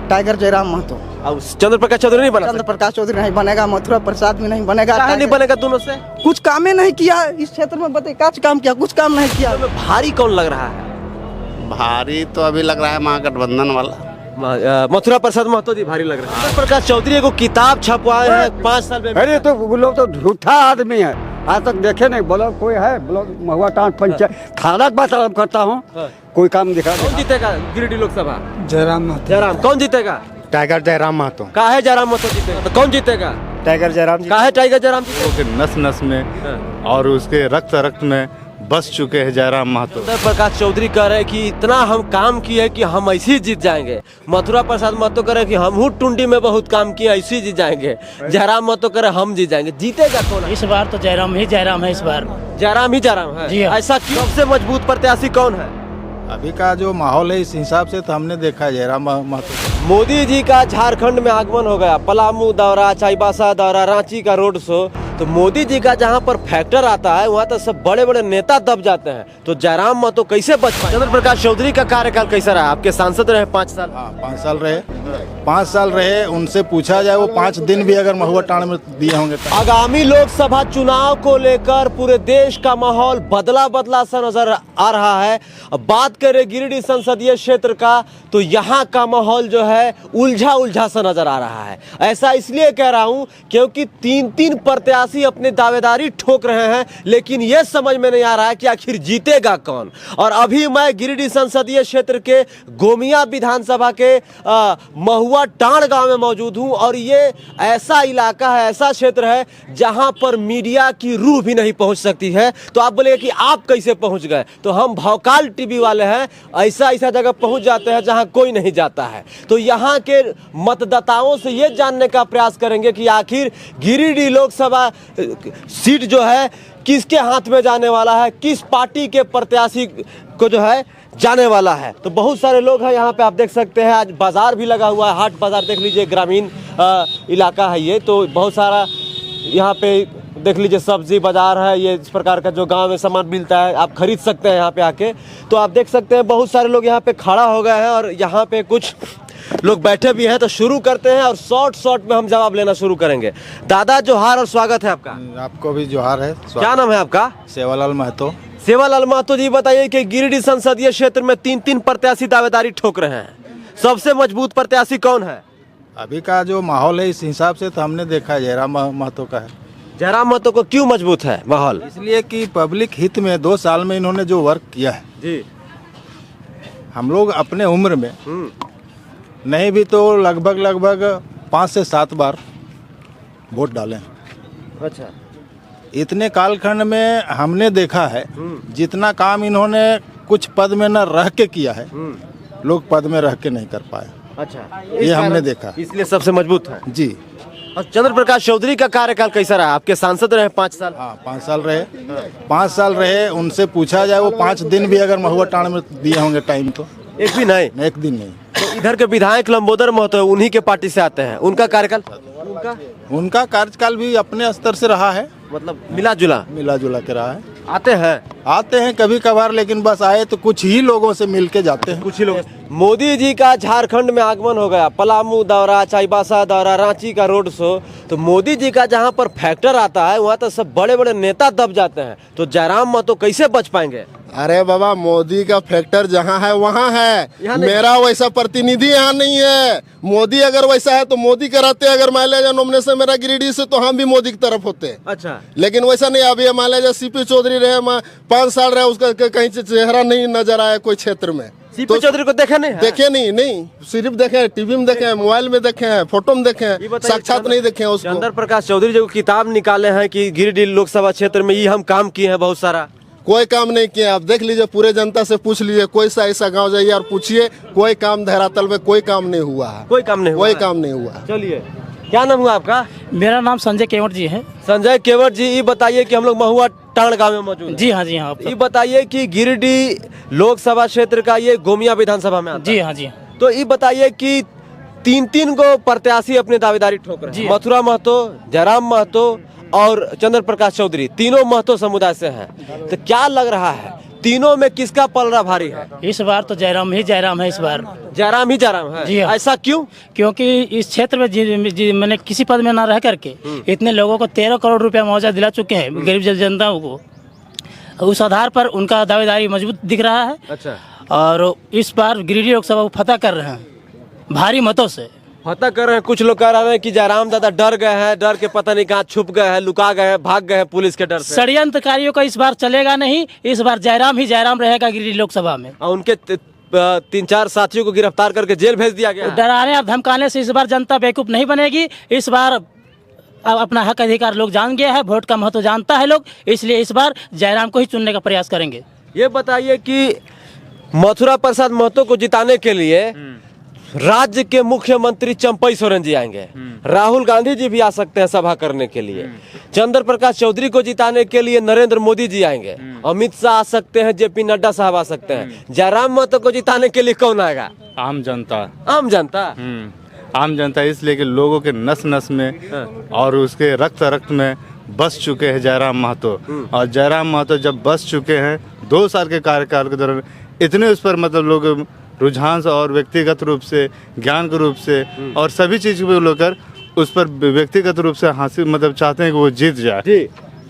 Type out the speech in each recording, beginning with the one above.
Tiger Jairam Mahato. अब चंद्र प्रकाश चौधरी नहीं बना चंद्र प्रकाश चौधरी नहीं बनेगा, मथुरा प्रसाद भी नहीं बनेगा। काहे नहीं बनेगा दोनों से? कुछ काम ही नहीं किया इस क्षेत्र में, बताइए क्या काम किया? कुछ काम नहीं किया। भारी कौन लग रहा है? भारी तो अभी लग रहा है महागठबंधन वाला। मथुरा प्रसाद महतो जी भारी लग रहा है। चंद्र प्रकाश चौधरी को किताब छपवाए हैं 5 साल में। अरे तो वो लोग तो झूठा आदमी है, आज तक देखे नहीं। ब्लॉक कोई है, ब्लॉक महुआ टांड पंचायत थाना की बात करता हूँ, कोई काम दिखा। कौन जीतेगा गिरिडीह लोकसभा? जयराम जयराम। कौन जीतेगा? टाइगर जयराम महतो। काहे जयराम महतो जीतेगा? तो कौन जीतेगा? टाइगर जयराम जी काहे टाइगर जयराम जीतेगा? के नस नस में और उसके रक्त रक्त में बस चुके हैं जयराम महतो। चंद्र प्रकाश चौधरी कह रहे हैं कि इतना हम काम किए कि हम ऐसे ही जीत जाएंगे। मथुरा प्रसाद महतो कह रहे हैं कि हम हूँ टुंडी में बहुत काम किए, ऐसे ही जीत जाएंगे। जयराम महतो कह रहे हैं हम जीत जाएंगे। जीतेगा कौन? इस बार तो जयराम है इस बार। जयराम ही जयराम है। जी हाँ। ऐसा क्यों? सबसे मजबूत प्रत्याशी कौन है? अभी का जो माहौल है इस हिसाब से तो हमने देखा है जयराम महतो। मोदी जी का झारखंड में आगमन हो गया। पलामू दौरा, चाईबासा दौरा, रांची का रोड शो। तो मोदी जी का जहां पर फैक्टर आता है वहां तो सब बड़े बड़े नेता दब जाते हैं। तो जयराम महतो कैसे बच पाए? चंद्र प्रकाश चौधरी का कार्यकाल कैसा रहा? आपके सांसद रहे 5 साल। हाँ 5 साल रहे, 5 साल रहे। उनसे पूछा जाए वो 5 दिन भी अगर महुआ टांड में दिए होंगे तो। आगामी लोकसभा चुनाव को लेकर पूरे देश का माहौल बदला बदला सा नजर आ रहा है। अब बात करें गिरिडीह संसदीय क्षेत्र का तो यहाँ का माहौल जो है उलझा उलझा सा नजर आ रहा है। ऐसा इसलिए कह रहा हूँ क्योंकि 3 प्रत्याशी अपनी दावेदारी ठोक रहे हैं, लेकिन यह समझ में नहीं आ रहा है कि आखिर जीतेगा कौन। और अभी मैं गिरिडीह संसदीय क्षेत्र के गोमिया विधानसभा के महुआ टांड गांव में मौजूद हूं और ये ऐसा इलाका है, ऐसा क्षेत्र है जहां पर मीडिया की रूह भी नहीं पहुंच सकती है। तो आप बोलेंगे कि आप कैसे पहुंच गए? तो हम भौकाल टीवी वाले हैं, ऐसा जगह पहुंच जाते हैं जहां कोई नहीं जाता है। तो यहाँ के मतदाताओं से ये जानने का प्रयास करेंगे कि आखिर गिरिडीह लोकसभा सीट जो है किसके हाथ में जाने वाला है, किस पार्टी के प्रत्याशी को जो है जाने वाला है। तो बहुत सारे लोग हैं यहाँ पे, आप देख सकते हैं। आज बाजार भी लगा हुआ है, हाट बाजार देख लीजिए, ग्रामीण इलाका है ये। तो बहुत सारा यहाँ पे देख लीजिए सब्जी बाजार है, ये इस प्रकार का जो गांव में सामान मिलता है आप खरीद सकते हैं यहाँ पे आके। तो आप देख सकते हैं बहुत सारे लोग यहाँ पे खड़ा हो गए हैं और यहाँ पे कुछ लोग बैठे भी हैं। तो शुरू करते हैं और शॉर्ट में हम जवाब लेना शुरू करेंगे। दादा जोहार और स्वागत है आपका। आपको भी जोहार है। क्या नाम है आपका? सेवालाल महतो। सेवालाल महतो जी, बताइए कि गिरिडीह संसदीय क्षेत्र में 3 प्रत्याशी दावेदारी ठोक रहे हैं। सबसे मजबूत प्रत्याशी कौन है? अभी का जो माहौल है इस हिसाब से तो हमने देखा है जयराम महतो का है। जयराम महतो को क्यों मजबूत है माहौल? इसलिए कि पब्लिक हित में 2 साल में इन्होंने जो वर्क किया है जी। हम लोग अपने उम्र में नहीं भी तो लगभग 5 से 7 बार वोट डाले। अच्छा। इतने कालखंड में हमने देखा है जितना काम इन्होंने कुछ पद में न रह के किया है, लोग पद में रह के नहीं कर पाए। अच्छा, ये हमने देखा, इसलिए सबसे मजबूत है जी। और चंद्र प्रकाश चौधरी का कार्यकाल कैसा रहा? आपके सांसद रहे 5 साल। हाँ 5 साल रहे, 5 साल रहे। उनसे पूछा जाए वो 5 दिन भी अगर महुआ टांड में दिए होंगे टाइम तो। एक भी नहीं? एक दिन नहीं। तो इधर के विधायक लंबोदर महतो उन्हीं के पार्टी से आते हैं, उनका कार्यकाल उनका कार्यकाल भी अपने स्तर से रहा है, मतलब मिला जुला के रहा है। आते हैं कभी कभार, लेकिन बस आए तो कुछ ही लोगों से मिल के जाते हैं, कुछ ही लोग। मोदी जी का झारखंड में आगमन हो गया। पलामू दौरा, चाईबासा दौरा, रांची का रोड शो। तो मोदी जी का जहां पर फैक्टर आता है वहां तो सब बड़े बड़े नेता दब जाते हैं। तो जयराम महतो कैसे बच पाएंगे? अरे बाबा, मोदी का फैक्टर जहाँ है वहाँ है। मेरा वैसा प्रतिनिधि यहाँ नहीं है। मोदी अगर वैसा है तो मोदी कराते, अगर मान लिया नॉमिनेशन मेरा गिरिडीह से तो हम भी मोदी की तरफ होते। अच्छा, लेकिन वैसा नहीं। अभी मान लिया सीपी चौधरी रहे 5 साल रहे, उसका कहीं से चेहरा नहीं नजर आया कोई क्षेत्र में। सीपी चौधरी को देखे नहीं? देखे नहीं, सिर्फ देखे टीवी में, देखे मोबाइल में, देखे हैं फोटो में, देखे हैं, साक्षात नहीं देखे उसको। चंद्र प्रकाश चौधरी जो किताब निकाले हैं कि गिरिडीह लोकसभा क्षेत्र में ये हम काम किए हैं बहुत सारा, कोई काम नहीं किया। आप देख लीजिए, पूरे जनता से पूछ लीजिए, कोई सा ऐसा गांव जाइए और पूछिए, कोई काम धरातल में कोई काम नहीं हुआ है। कोई काम नहीं हुआ। चलिए, क्या नाम हुआ आपका? मेरा नाम संजय केवट जी है। संजय केवट जी, ये बताइए कि हम लोग महुआ टांड गांव में मौजूद हैं। जी हाँ, जी हाँ। ये बताइए कि गिरिडीह लोकसभा क्षेत्र का ये गोमिया विधानसभा में आता है। जी हाँ, जी। तो ये बताइए कि 3 को प्रत्याशी अपनी दावेदारी ठोक रहे हैं। मथुरा महतो, जयराम महतो और चंद्र प्रकाश चौधरी, तीनों महतो समुदाय से हैं। तो क्या लग रहा है तीनों में किसका पलड़ा भारी है? इस बार तो जयराम ही जयराम है इस बार। जयराम ही जयराम है। जी हाँ। ऐसा क्यों? क्योंकि इस क्षेत्र में मैंने किसी पद में ना रह करके इतने लोगों को 13 करोड़ रुपया मुआवजा दिला चुके हैं, गरीब जनताओं को। उस आधार पर उनका दावेदारी मजबूत दिख रहा है। अच्छा, और इस बार गिरिडीह लोकसभा को फतह कर रहे हैं भारी मतों से। फतह कर रहे हैं। कुछ लोग कह रहे हैं कि जयराम दादा डर गए हैं, डर के पता नहीं कहाँ छुप गए हैं, लुका गए हैं, भाग गए हैं पुलिस के डर से। षड्यंत्रकारियों का इस बार चलेगा नहीं, इस बार जयराम ही जयराम रहेगा गिरिडीह लोकसभा में। और उनके 3-4 साथियों को गिरफ्तार करके जेल भेज दिया गया है। डराने और धमकाने से इस बार जनता बेवकूफ नहीं बनेगी। इस बार अब अपना हक अधिकार लोग जान गया है, वोट का महत्व जानता है लोग, इसलिए इस बार जयराम को ही चुनने का प्रयास करेंगे। ये बताइए कि मथुरा प्रसाद महतो को जिताने के लिए राज्य के मुख्यमंत्री चंपई सोरेन जी आएंगे, राहुल गांधी जी भी आ सकते हैं सभा करने के लिए, चंद्र प्रकाश चौधरी को जिताने के लिए नरेंद्र मोदी जी आएंगे, अमित शाह आ सकते हैं, जेपी नड्डा साहब आ सकते हैं। जयराम महतो को जिताने के लिए कौन आएगा? आम जनता। आम जनता। आम जनता इसलिए कि लोगों के नस नस में और उसके रक्त रक्त में बस चुके हैं जयराम महतो। और जयराम महतो जब बस चुके हैं 2 साल के कार्यकाल के दौरान इतने उस पर मतलब लोग रुझान से और व्यक्तिगत रूप से, ज्ञान के रूप से और सभी चीज को लेकर उस पर व्यक्तिगत रूप से हासिल मतलब चाहते हैं कि वो जीत जाए। जी,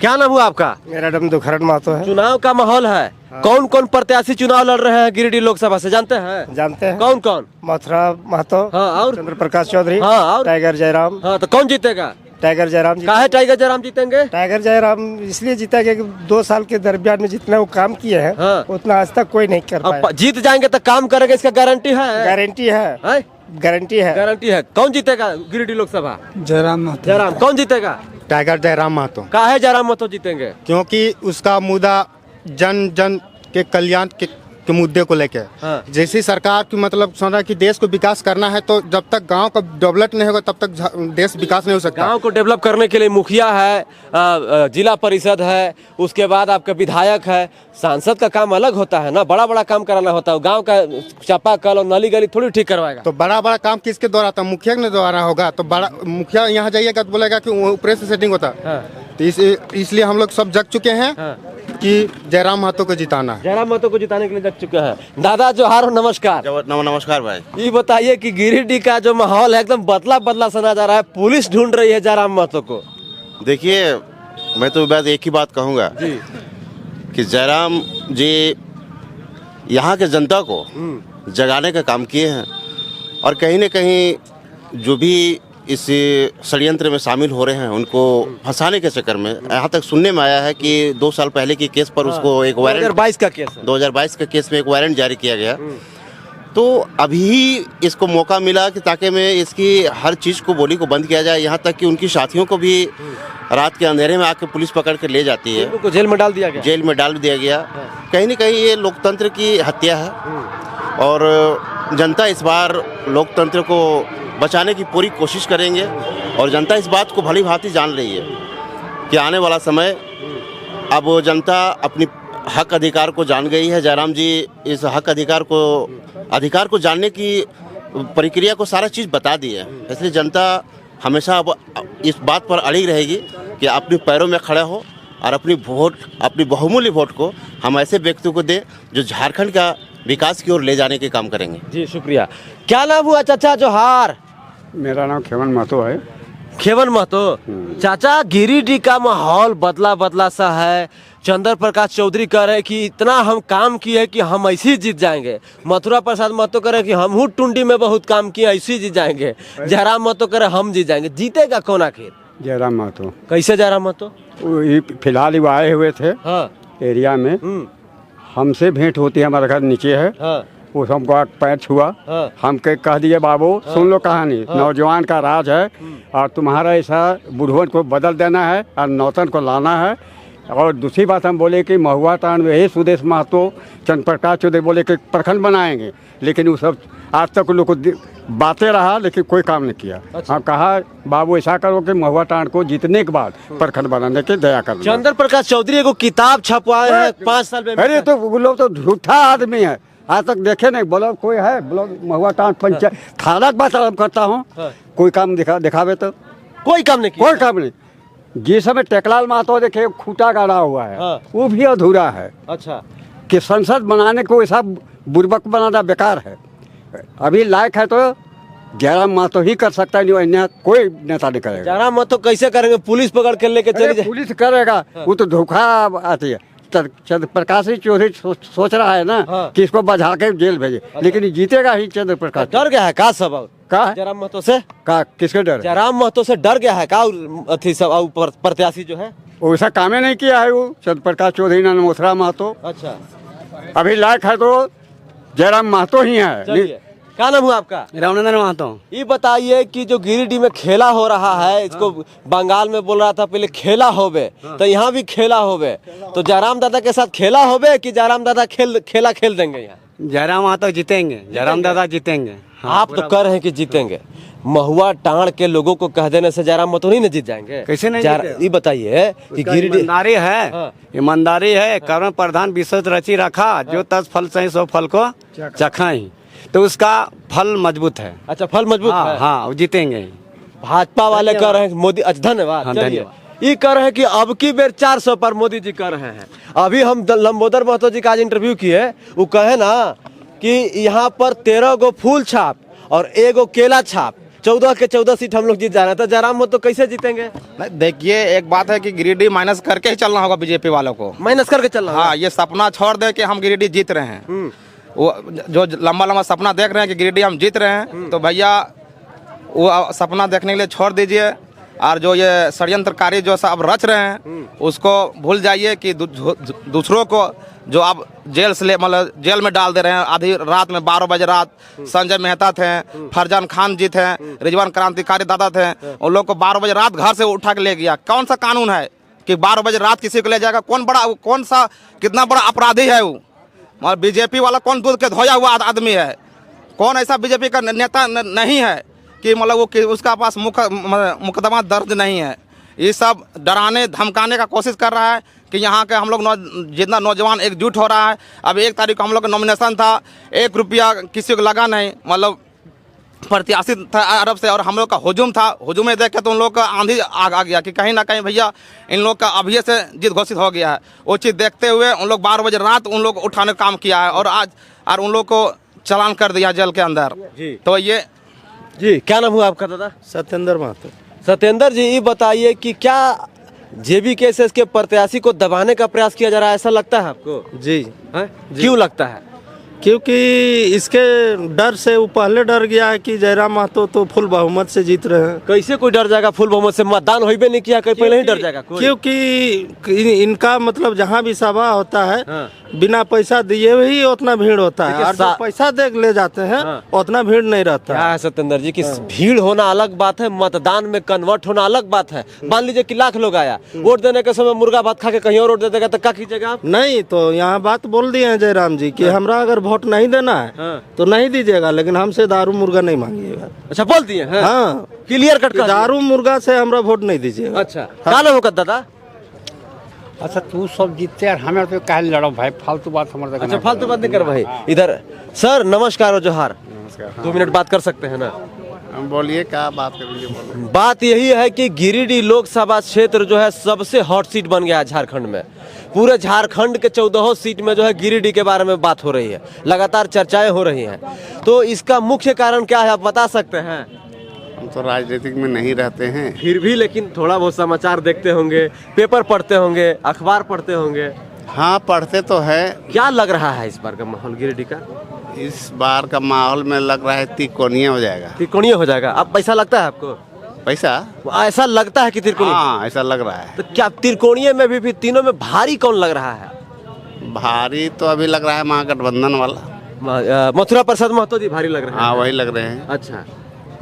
क्या नाम हुआ आपका? मेरा नाम दुखरन महतो है। चुनाव का माहौल है। कौन कौन प्रत्याशी चुनाव लड़ रहे हैं गिरिडीह लोकसभा से, जानते हैं? जानते हैं। कौन कौन? मथुरा महतो, हाँ, और चंद्र प्रकाश चौधरी, हाँ, और टाइगर जयराम। हाँ, तो कौन जीतेगा? टाइगर जयराम जी। काहे टाइगर जयराम जीतेंगे? टाइगर जयराम इसलिए जीता कि 2 साल के दरमियान में जितना वो काम किए हैं हाँ। उतना आज तक कोई नहीं कर पाया। अब जीत जाएंगे तो काम करेंगे, इसका गारंटी है? गारंटी है, हैं? गारंटी है। गारंटी है। कौन जीतेगा गिरिडीह लोकसभा? जयराम जयराम। कौन जीतेगा? टाइगर जयराम महतो, काहे जयराम महतो जीतेंगे? क्योंकि उसका मुद्दा जन जन के कल्याण के मुद्दे को लेके। हाँ। जैसी सरकार की मतलब सोच रहा है कि देश को विकास करना है, तो जब तक गांव का डेवलप नहीं होगा तब तक देश विकास नहीं हो सकता। गांव को डेवलप करने के लिए मुखिया है, जिला परिषद है, उसके बाद आपका विधायक है, सांसद का काम अलग होता है ना, बड़ा बड़ा काम कराना होता है। गांव का चापाकल और नाली गली थोड़ी ठीक करवाएगा। तो बड़ा बड़ा काम किसके द्वारा था? मुखिया के द्वारा होगा। तो बड़ा मुखिया यहाँ जाइएगा तो बोलेगा कि ऊपर से सेटिंग होता है। तो इसलिए हम लोग सब जग चुके हैं कि जयराम महतो को जिताना है। जयराम महतो को जिताने के लिए जग चुके हैं। दादा जोहार, नमस्कार। नमस्कार भाई। ये बताइए कि गिरिडीह का जो माहौल है एकदम बदला बदला सुना जा रहा है, पुलिस ढूंढ रही है जयराम महतो को। देखिए, मैं तो बस एक ही बात कहूँगा कि जयराम जी यहाँ के जनता को जगाने का काम किए हैं, और कहीं न कहीं जो भी इस षड्यंत्र में शामिल हो रहे हैं उनको फंसाने के चक्कर में, यहाँ तक सुनने में आया है कि 2 साल पहले की केस पर उसको एक वारंट 2022 का केस है। 2022 के केस में एक वारंट जारी किया गया। तो अभी इसको मौका मिला कि ताकि मैं इसकी हर चीज़ को बोली को बंद किया जाए, यहाँ तक कि उनकी साथियों को भी रात के अंधेरे में आके पुलिस पकड़ कर ले जाती है, उनको जेल में डाल दिया गया। जेल में डाल दिया गया। कहीं न कहीं ये लोकतंत्र की हत्या है, और जनता इस बार लोकतंत्र को बचाने की पूरी कोशिश करेंगे। और जनता इस बात को भली भांति जान रही है कि आने वाला समय, अब जनता अपनी हक अधिकार को जान गई है। जयराम जी इस हक अधिकार को जानने की प्रक्रिया को सारा चीज़ बता दी है। इसलिए जनता हमेशा अब इस बात पर अड़ी रहेगी कि अपने पैरों में खड़ा हो और अपनी बहुमूल्य वोट को हम ऐसे व्यक्तियों को दें जो झारखंड का विकास की ओर ले जाने के काम करेंगे। जी, शुक्रिया। क्या नाम हुआ चाचा जोहार? मेरा नाम खेवन महतो है। खेवन महतो। चाचा, गिरिडीह का माहौल बदला बदला सा है। चंद्र प्रकाश चौधरी कह रहे हैं कि इतना हम काम किए कि हम ऐसे ही जीत जाएंगे। मथुरा प्रसाद महतो कह रहे हैं कि हम हूँ टुंडी में बहुत काम किए, ऐसे ही जीत जाएंगे। जयराम महतो कह रहे हैं हम जीत जाएंगे। जीतेगा कौन आखिर? जयराम महतो। कैसे जयराम महतो? फिलहाल ही आए हुए थे हाँ। एरिया में, हमसे भेंट होती है, हमारा घर नीचे है। हाँ। वो हमको पैर छुआ। हाँ। हम कह दिए बाबू सुन लो कहानी, नौजवान का राज है और तुम्हारा ऐसा बुढ़वन को बदल देना है और नौतन को लाना है। और दूसरी बात हम बोले कि महुआ टांड में यही सुदेश महतो, चंद्र प्रकाश चौधरी बोले कि प्रखंड बनाएंगे, लेकिन वो सब आज तक लोग को बातें रहा, लेकिन कोई काम नहीं किया। हाँ, कहा बाबू ऐसा करो कि महुआ टांड को जीतने के बाद प्रखंड बनाने की दया कर। चंद्र प्रकाश चौधरी को किताब छपवाए हैं 5 साल में। अरे तो वो लोग तो झूठा आदमी है, आज तक देखे नहीं। बोलो कोई है, बोलो महुआ टांड पंचायत थाना की बात करता हूँ, कोई काम दिखावे तो कोई काम नहीं किया। कोई काम नहीं। जिस समय टेकलाल महतो देखे खूटा गाड़ा हुआ है, हाँ। वो भी अधूरा है। अच्छा, कि संसद बनाने को ऐसा बुर्बक बनाना बेकार है। अभी लायक है तो जयराम महतो ही कर सकता है, नहीं अन्य कोई नेता नहीं करेगा। जयराम महतो कैसे करेंगे? पुलिस पकड़ के लेके चली जाए। पुलिस करेगा वो तो धोखा आती है। चंद्र प्रकाश चौधरी सोच रहा है ना कि इसको बजा के जेल भेजे, लेकिन जीतेगा ही चंद्र प्रकाश। डर गया है का सब? का जयराम महतो से? का किसके डर? जयराम महतो से डर गया है का? अथी सब प्रत्याशी जो है वैसा कामे नहीं किया है वो चंद्र प्रकाश चौधरी ना मोथरा महतो। अच्छा, अभी लायक है तो जयराम महतो ही है। चलिए, क्या नाम हुआ आपका? रामनंदन महतो। ये बताइए कि जो गिरिडीह में खेला हो रहा है, इसको बंगाल में बोल रहा था पहले खेला होवे, तो यहाँ भी खेला होवे, तो जयराम दादा के साथ खेला होवे कि जयराम दादा खेला खेल देंगे यहाँ? जयराम महतो जीतेंगे, जयराम दादा जीतेंगे। आप तो कह रहे हैं कि जीतेंगे। महुआ टाण के लोगों को कह देने से जयराम महतो नहीं न जीत जाएंगे? कैसे नहीं जीतेगा? ये बताइए कि गिरिडीह ईमानदारी है, ईमानदारी है। कर्म प्रधान विश्व रची रखा, जो 10 फल सही 100 फल को चखा ही, तो उसका फल मजबूत है। अच्छा, फल मजबूत है। हाँ, वो जीतेंगे। भाजपा वाले कह रहे हैं मोदी, अच्छा धन्यवाद। हाँ, चलिए, ये कह रहे हैं कि अब की बेर 400 पर मोदी जी कर रहे हैं। अभी हम लंबोदर महतो जी का आज इंटरव्यू किए, वो कहे ना कि यहाँ पर 13 गो फूल छाप और 1 गो केला छाप, 14 के 14 सीट हम लोग जीत जा रहे हैं। तो जयराम महतो कैसे जीतेंगे? देखिए, एक बात है कि गिरिडीह माइनस करके ही चलना होगा बीजेपी वालों को। माइनस करके चलना? हाँ, ये सपना छोड़ दे कि हम गिरिडीह जीत रहे हैं। वो जो लंबा लंबा सपना देख रहे हैं कि गिरिडीह हम जीत रहे हैं, तो भैया वो सपना देखने के लिए छोड़ दीजिए। और जो ये षड्यंत्रकारी जो सब रच रहे हैं, उसको भूल जाइए कि दूसरों को जो आप जेल से मतलब जेल में डाल दे रहे हैं। आधी रात में 12 बजे रात संजय मेहता थे, फरजान खान जी थे, रिजवान क्रांतिकारी दादा थे, उन लोग को 12 बजे रात घर से उठा के ले गया। कौन सा कानून है कि 12 बजे रात किसी को ले जाएगा? कौन सा कितना बड़ा अपराधी है वो? मतलब बीजेपी वाला कौन दूध के धोया हुआ आदमी है? कौन ऐसा बीजेपी का नेता नहीं है कि मतलब वो उसका पास मुकदमा दर्ज नहीं है? ये सब डराने धमकाने का कोशिश कर रहा है कि यहाँ के हम लोग जितना नौजवान एकजुट हो रहा है। अब 1 तारीख को हम लोग का नॉमिनेशन था, 1 रुपया किसी को लगा नहीं, मतलब प्रत्याशी था अरब से, और हम लोग का हुजूम था। हुजूम में देख के तो उन लोग का आंधी आ गया कि कहीं ना कहीं भैया इन लोग का अभी से जीत घोषित हो गया है। वो चीज़ देखते हुए उन लोग 12 बजे रात उन लोग उठाने का काम किया है, और आज और उन लोग को चलान कर दिया जेल के अंदर जी। तो ये जी, क्या नाम हुआ आपका दादा? सत्येंद्र महतो। सत्येंद्र जी, ये बताइए कि क्या JBKSS के प्रत्याशी को दबाने का प्रयास किया जा रहा है, ऐसा लगता है आपको? जी, क्यों लगता है? क्योंकि इसके डर से वो पहले डर गया है कि जयराम महतो तो फुल बहुमत से जीत रहे हैं। कैसे कोई डर जाएगा? फुल बहुमत से मतदान हो भी नहीं किया, कहीं पहले ही डर जाएगा कोई? क्योंकि इनका मतलब जहाँ भी सभा होता है, बिना पैसा दिए ही उतना भीड़ होता है, और जो पैसा दे ले जाते हैं उतना भीड़ नहीं रहता। क्या है सत्येंद्र जी कि भीड़ होना अलग बात है, मतदान में कन्वर्ट होना अलग बात है। मान लीजिए कि लाख लोग आया, वोट देने के समय मुर्गा भात खा के कहीं और वोट दे देगा, तो क्या कीजिएगा आप? नहीं, तो यहाँ बात बोल दिए हैं जयराम जी कि हमरा अगर वोट नहीं देना है तो नहीं दीजिएगा, लेकिन हमसे दारू मुर्गा नहीं मांगिएगा। अच्छा, बोल दिए हैं? हाँ, क्लियर कट कर दारू मुर्गा से हमरा वोट नहीं दीजिएगा। अच्छा, क्या नाम होगा दादा? अच्छा, तू सब जीतते यार, हमें तो काहे लड़ो भाई, फालतू बात हमारे। अच्छा, फालतू बात नहीं कर भाई। इधर सर, नमस्कार और जोहार। 2 मिनट बात कर सकते हैं ना? बोलिए, क्या बात करेंगे? बात यही है कि गिरिडीह लोकसभा क्षेत्र जो है सबसे हॉट सीट बन गया है झारखंड में। पूरे झारखंड के 14 सीट में जो है गिरिडीह के बारे में बात हो रही है, लगातार चर्चाएं हो रही हैं। तो इसका मुख्य कारण क्या है, आप बता सकते हैं? हम तो राजनीतिक में नहीं रहते हैं, फिर भी लेकिन थोड़ा बहुत समाचार देखते होंगे, पेपर पढ़ते होंगे, अखबार पढ़ते होंगे। हाँ, पढ़ते तो है। क्या लग रहा है इस बार का माहौल गिरिडीह का? इस बार का माहौल में लग रहा है त्रिकोणीय हो जाएगा। त्रिकोणीय हो जाएगा? अब ऐसा लगता है आपको? पैसा ऐसा लगता है कि त्रिकोणीय? हाँ, ऐसा लग रहा है। तो क्या त्रिकोणीय में भी तीनों में भारी कौन लग रहा है? भारी तो अभी लग रहा है महागठबंधन वाला, मथुरा प्रसाद महतो जी भारी लग रहे हैं। हाँ, वही लग रहे हैं। अच्छा,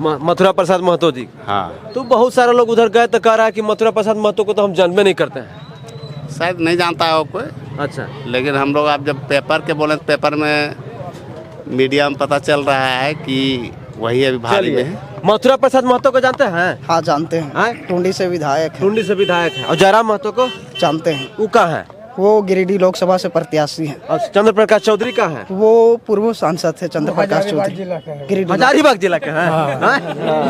मथुरा प्रसाद महतो जी। हाँ, तो बहुत सारे लोग उधर गए तो कह रहा है कि मथुरा प्रसाद महतो को तो हम जानते नहीं करते हैं। शायद नहीं जानता है वो कोई। अच्छा, लेकिन हम लोग आप जब पेपर के बोले, पेपर में मीडिया में पता चल रहा है कि वही अभी भारी में है। मथुरा प्रसाद महतो को जानते हैं? हाँ, जानते हैं। टुंडी से विधायक है। टुंडी से विधायक है। और जयराम महतो को जानते हैं। वो कहाँ है? वो गिरिडीह लोकसभा से प्रत्याशी हैं। और चंद्र प्रकाश चौधरी कहाँ है? वो पूर्व सांसद थे चंद्र प्रकाश चौधरी, गिरिडीह हजारीबाग जिला के हैं?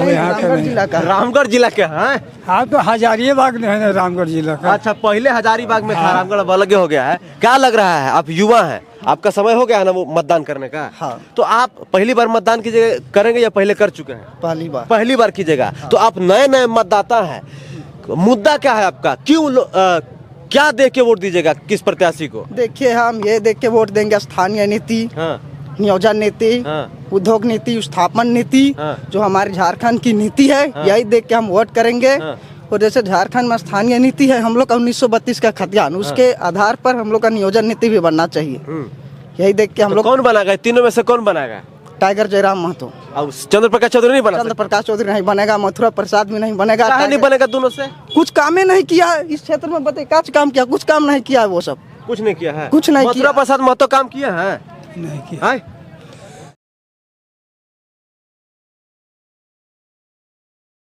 रामगढ़ जिला का। रामगढ़ जिला के हैं? हाँ तो हजारीबाग में है ना रामगढ़ जिला का। अच्छा, पहले हजारीबाग में था, रामगढ़ अलग हो गया है। क्या लग रहा है, आप युवा हैं, आपका समय हो गया है ना वो मतदान करने का? हाँ। तो आप पहली बार मतदान कीजिएगा, करेंगे या पहले कर चुके हैं? पहली बार कीजिएगा। तो आप नए मतदाता हैं, मुद्दा क्या है आपका? क्या देख के वोट दीजिएगा, किस प्रत्याशी को? देखिए, हम ये देख के वोट देंगे स्थानीय नीति, नियोजन नीति, उद्योग नीति, स्थापन नीति, जो हमारे झारखंड की नीति है, यही देख के हम वोट करेंगे। और जैसे झारखंड में स्थानीय नीति है, हम लोग का 1932 का खतियान, उसके आधार पर हम लोग का नियोजन नीति भी बनना चाहिए। यही देख के हम लोग। कौन बनाएगा तीनों में से? कौन बनाएगा? टाइगर जयराम महतो। और चंद्र प्रकाश चौधरी नहीं बना? चंद्र प्रकाश चौधरी नहीं बनेगा, मथुरा प्रसाद भी नहीं बनेगा। नहीं बनेगा दोनों से? कुछ काम ही नहीं किया इस क्षेत्र में, बताइए क्या काम किया? कुछ काम नहीं किया, वो सब कुछ नहीं किया है। कुछ नहीं किया। मथुरा प्रसाद महतो काम किया है? नहीं किया।